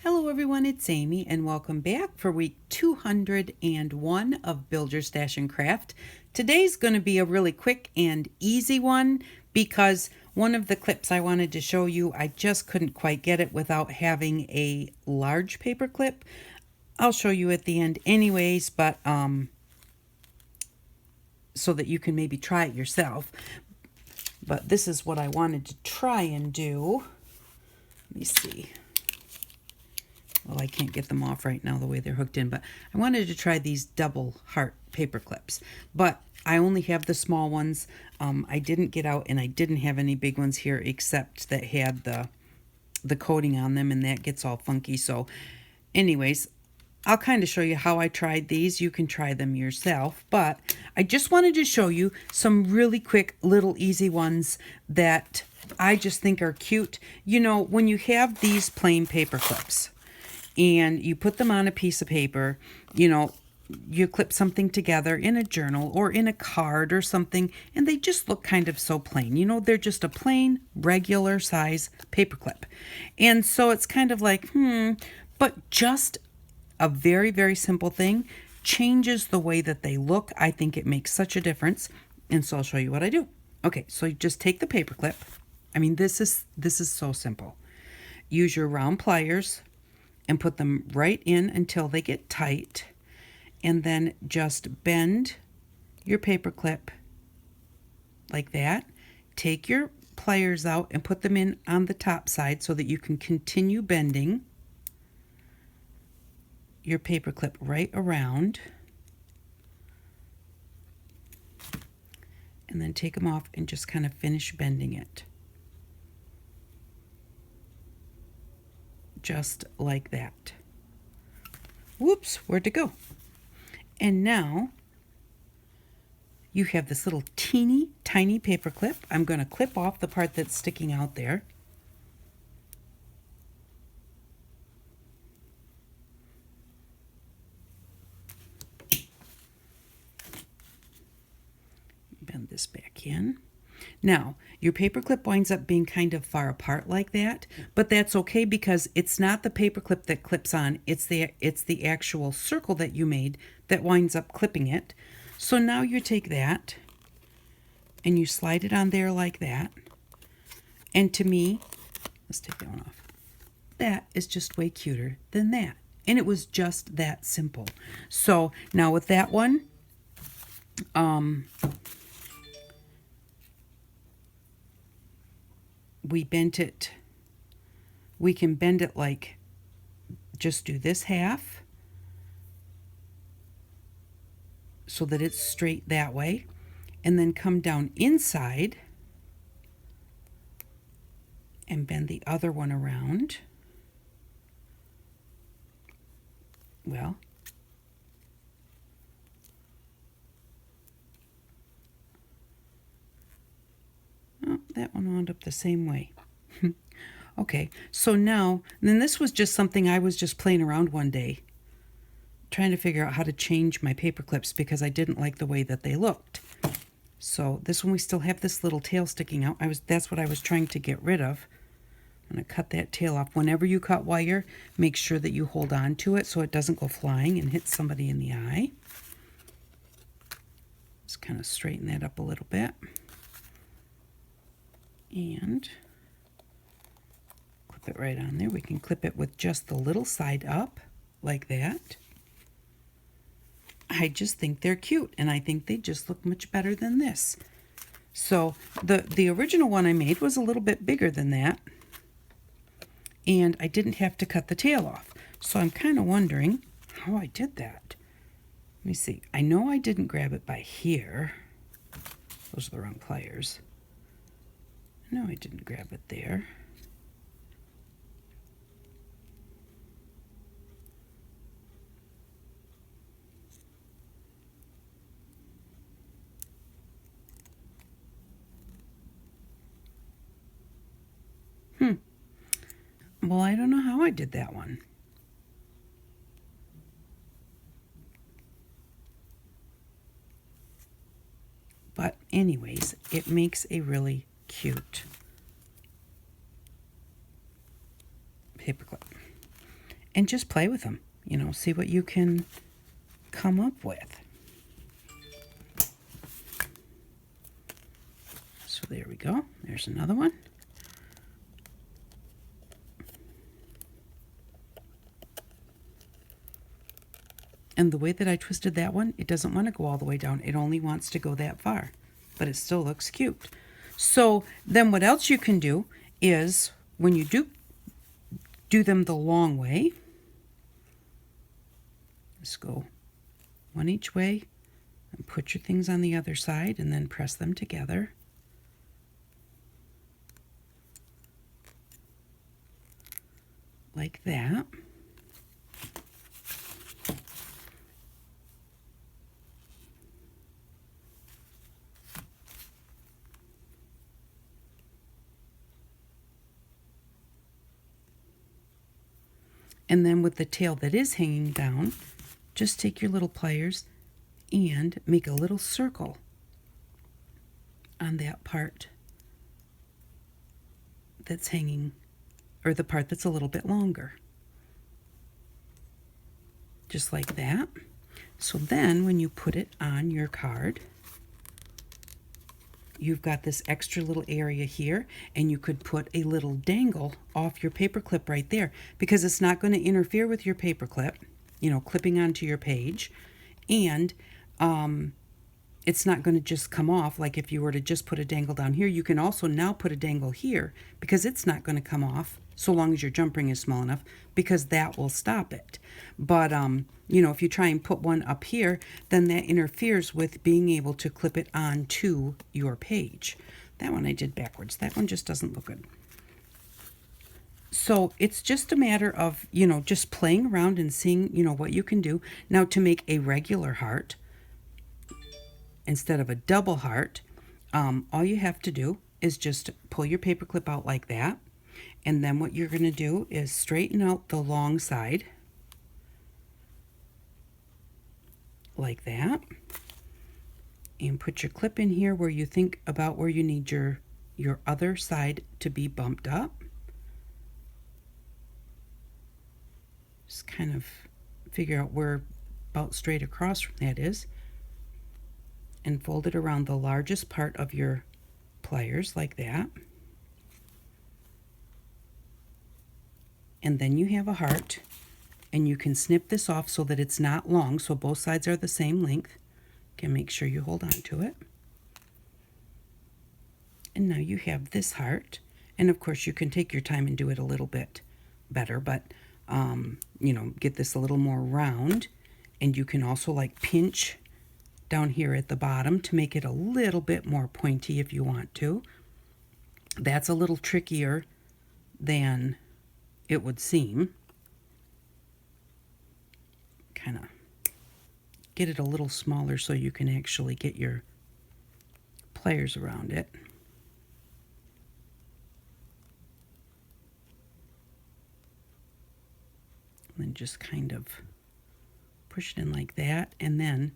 Hello everyone, it's Amy and welcome back for week 201 of Build Your Stash and Craft. Today's going to be a really quick and easy one because one of the clips I wanted to show you, I just couldn't quite get it without having a large paper clip. I'll show you at the end anyways, but so that you can maybe try it yourself. But this is what I wanted to try and do. Let me see. Well, I can't get them off right now the way they're hooked in, but I wanted to try these double heart paper clips, but I only have the small ones. I didn't get out and I didn't have any big ones here except that had the coating on them, and that gets all funky. So anyways, I'll kind of show you how I tried these. You can try them yourself, but I just wanted to show you some really quick little easy ones that I just think are cute. You know, when you have these plain paper clips and you put them on a piece of paper, you know, you clip something together in a journal or in a card or something, and they just look kind of so plain. You know, they're just a plain, regular size paper clip. And so it's kind of like, but just a very, very simple thing changes the way that they look. I think it makes such a difference. And so I'll show you what I do. Okay, so you just take the paper clip. I mean, this is so simple. Use your round pliers and put them right in until they get tight, and then just bend your paper clip like that. Take your pliers out and put them in on the top side so that you can continue bending your paper clip right around, and then take them off and just kind of finish bending it. Just like that. Whoops, where'd it go? And now you have this little teeny tiny paper clip. I'm going to clip off the part that's sticking out there. Bend this back in. Now, your paper clip winds up being kind of far apart like that, but that's okay because it's not the paper clip that clips on, it's the actual circle that you made that winds up clipping it. So now you take that and you slide it on there like that. And to me, let's take that one off. That is just way cuter than that. And it was just that simple. So now with that one, we bent it. We can bend it like, just do this half so that it's straight that way, and then come down inside and bend the other one around. Well, oh, that one wound up the same way. Okay, so now, then this was just something I was just playing around one day, trying to figure out how to change my paper clips because I didn't like the way that they looked. So this one, we still have this little tail sticking out. That's what I was trying to get rid of. I'm going to cut that tail off. Whenever you cut wire, make sure that you hold on to it so it doesn't go flying and hit somebody in the eye. Just kind of straighten that up a little bit. And clip it right on there. We can clip it with just the little side up like that. I just think they're cute, and I think they just look much better than this. So the original one I made was a little bit bigger than that, and I didn't have to cut the tail off. So I'm kind of wondering how I did that. Let me see. I know I didn't grab it by here. Those are the wrong pliers. No, I didn't grab it there. Well, I don't know how I did that one. But anyways, it makes a really cute paperclip. and just play with them. You know, see what you can come up with. So there we go. There's another one. And the way that I twisted that one, it doesn't want to go all the way down. It only wants to go that far, but it still looks cute. So then what else you can do is when you do them the long way, just go one each way and put your things on the other side and then press them together. Like that. And then with the tail that is hanging down, just take your little pliers and make a little circle on that part that's hanging, or the part that's a little bit longer. Just like that. So then when you put it on your card, you've got this extra little area here, and you could put a little dangle off your paper clip right there, because it's not going to interfere with your paper clip, you know, clipping onto your page, and it's not going to just come off like if you were to just put a dangle down here. You can also now put a dangle here, because it's not going to come off so long as your jump ring is small enough, because that will stop it. But you know, if you try and put one up here, then that interferes with being able to clip it onto your page. That one I did backwards. That one just doesn't look good. So it's just a matter of, you know, just playing around and seeing, you know, what you can do. Now to make a regular heart instead of a double heart, all you have to do is just pull your paper clip out like that. And then what you're going to do is straighten out the long side like that, and put your clip in here where you think about where you need your other side to be bumped up. Just kind of figure out where about straight across from that is, and fold it around the largest part of your pliers like that. And then you have a heart, and you can snip this off so that it's not long, so both sides are the same length. Okay, make sure you hold on to it. And now you have this heart, and of course you can take your time and do it a little bit better, but you know, get this a little more round. And you can also like pinch down here at the bottom to make it a little bit more pointy if you want to. That's a little trickier than it would seem. Kind of get it a little smaller so you can actually get your pliers around it. And then just kind of push it in like that, and then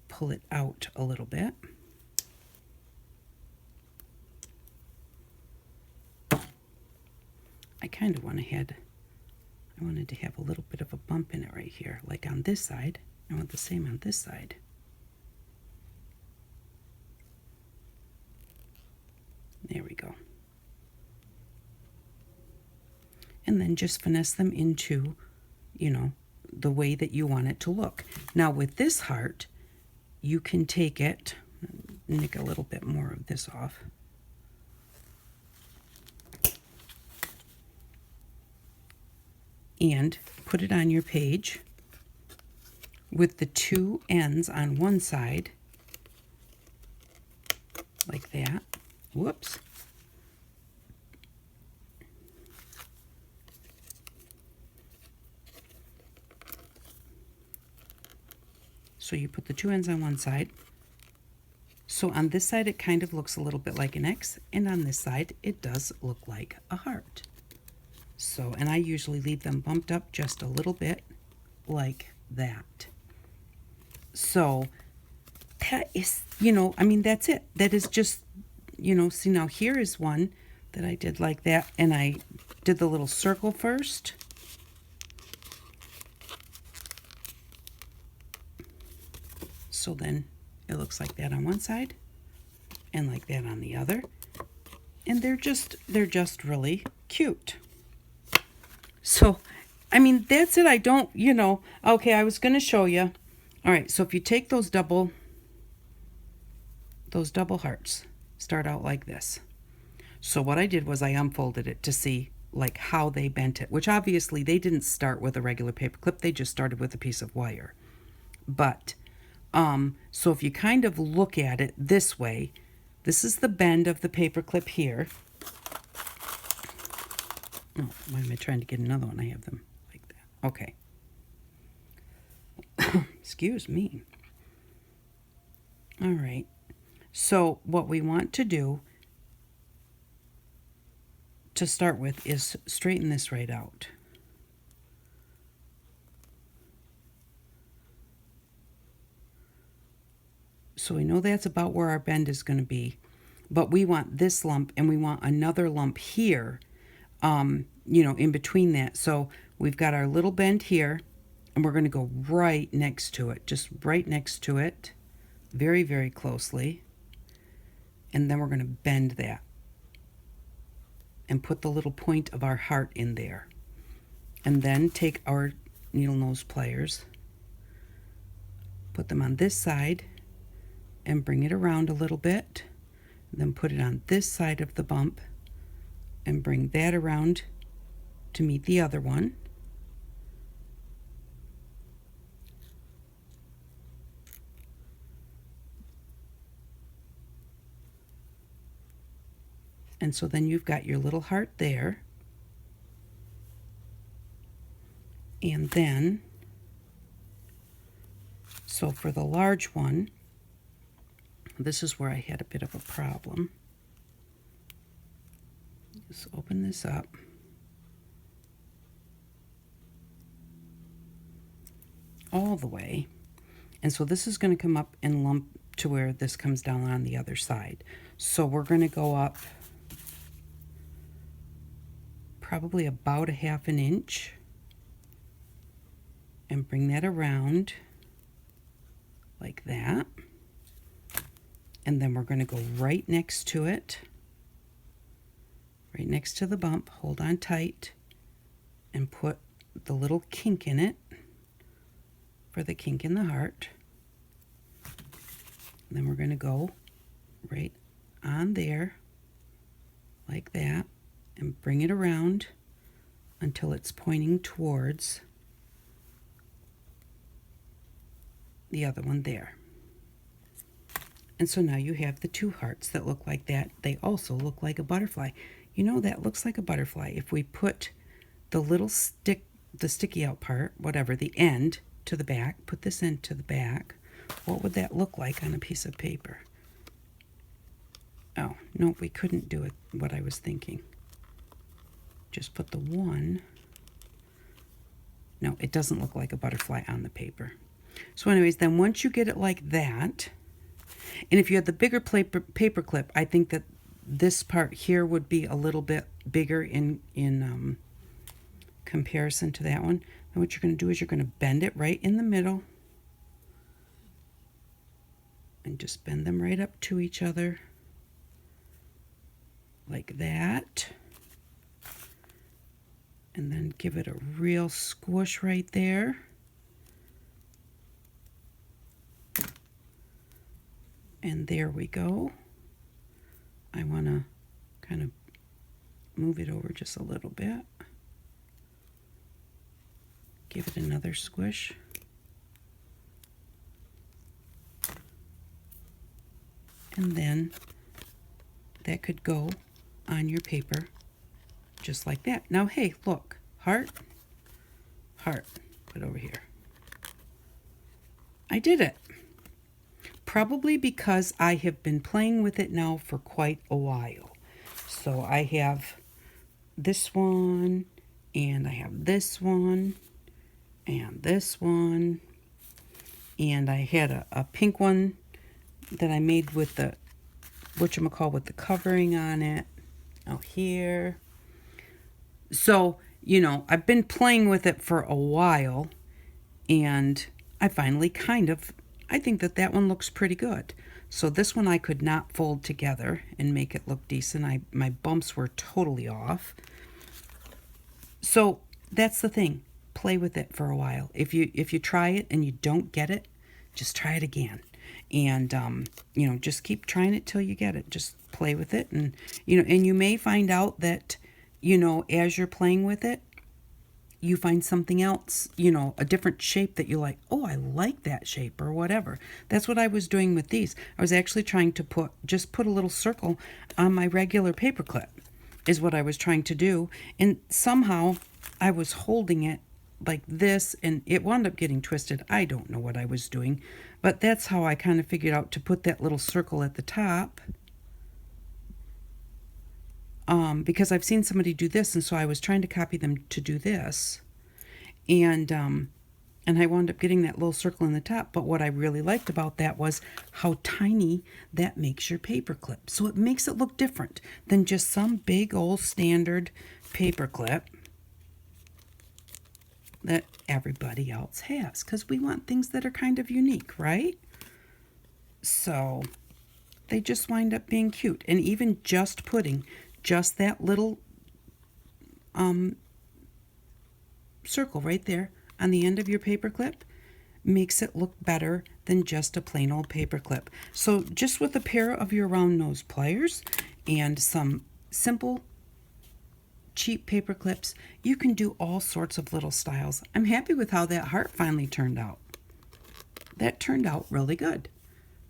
pull it out a little bit. I kind of wanted to have a little bit of a bump in it right here, like on this side. I want the same on this side. There we go. And then just finesse them into, you know, the way that you want it to look. Now with this heart, you can take it, nick a little bit more of this off. And put it on your page with the two ends on one side, like that. Whoops. So you put the two ends on one side. So on this side it kind of looks a little bit like an X, and on this side it does look like a heart. So, and I usually leave them bumped up just a little bit like that. So that is, you know, I mean, that's it. That is just, you know, see now here is one that I did like that, and I did the little circle first. So then it looks like that on one side and like that on the other. And they're just really cute. So, I mean, that's it. I don't, okay, I was going to show you. All right, so if you take those double hearts, start out like this. So what I did was I unfolded it to see like how they bent it, which obviously they didn't start with a regular paper clip. They just started with a piece of wire. But, so if you kind of look at it this way, this is the bend of the paper clip here. Oh, why am I trying to get another one? I have them like that. Okay. Excuse me. All right. So what we want to do to start with is straighten this right out. So we know that's about where our bend is going to be, but we want this lump and we want another lump here, in between that. So we've got our little bend here and we're going to go right next to it, just right next to it, very, very closely. And then we're going to bend that and put the little point of our heart in there. And then take our needle nose pliers, put them on this side and bring it around a little bit. Then put it on this side of the bump and bring that around to meet the other one. And so then you've got your little heart there. And then, so for the large one, this is where I had a bit of a problem. Just open this up. All the way. And so this is going to come up and lump to where this comes down on the other side. So we're going to go up probably about 1/2 inch and bring that around like that. And then we're going to go right next to it, right next to the bump, hold on tight, and put the little kink in it for the kink in the heart. And then we're going to go right on there like that and bring it around until it's pointing towards the other one there. And so now you have the two hearts that look like that. They also look like a butterfly. You know, that looks like a butterfly. If we put the little stick, the sticky out part, whatever, the end to the back, put this end to the back, what would that look like on a piece of paper? Oh, no, we couldn't do it what I was thinking. Just put the one. No, it doesn't look like a butterfly on the paper. So anyways, then once you get it like that, and if you had the bigger paper clip, I think that this part here would be a little bit bigger in comparison to that one. And what you're going to do is you're going to bend it right in the middle and just bend them right up to each other like that. And then give it a real squish right there. And there we go. I want to kind of move it over just a little bit. Give it another squish. And then that could go on your paper just like that. Now, hey, look, heart, heart, put over here. I did it. Probably because I have been playing with it now for quite a while. So I have this one, and I have this one, and this one, and I had a pink one that I made with the, whatchamacall, with the covering on it. Oh, here. So, I've been playing with it for a while, and I finally I think that that one looks pretty good. So this one I could not fold together and make it look decent. My bumps were totally off. So that's the thing. Play with it for a while. If you try it and you don't get it, just try it again. And just keep trying it till you get it. Just play with it, and you may find out that as you're playing with it, you find something else, a different shape that you like. Oh, I like that shape, or whatever. That's what I was doing with these. I was actually trying to put a little circle on my regular paper clip, is what I was trying to do. And somehow I was holding it like this, and it wound up getting twisted. I don't know what I was doing, but that's how I kind of figured out to put that little circle at the top. Because I've seen somebody do this, and so I was trying to copy them to do this, and I wound up getting that little circle in the top. But what I really liked about that was how tiny that makes your paper clip. So it makes it look different than just some big old standard paper clip that everybody else has, because we want things that are kind of unique, right? So they just wind up being cute. And even just putting just that little circle right there on the end of your paper clip makes it look better than just a plain old paper clip. So just with a pair of your round nose pliers and some simple cheap paper clips, you can do all sorts of little styles. I'm happy with how that heart finally turned out. That turned out really good.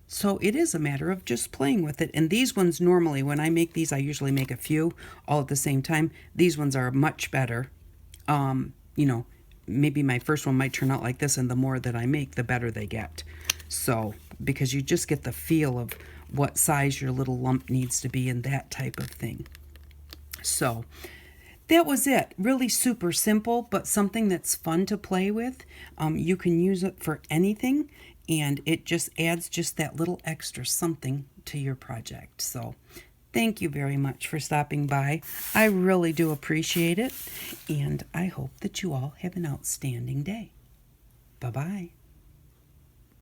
So it is a matter of just playing with it. And these ones, normally when I make these, I usually make a few all at the same time. These ones are much better. Maybe my first one might turn out like this, and the more that I make, the better they get. So, because you just get the feel of what size your little lump needs to be and that type of thing. So that was it. Really super simple, but something that's fun to play with. You can use it for anything, and it just adds just that little extra something to your project. So thank you very much for stopping by. I really do appreciate it, and I hope that you all have an outstanding day. Bye-bye.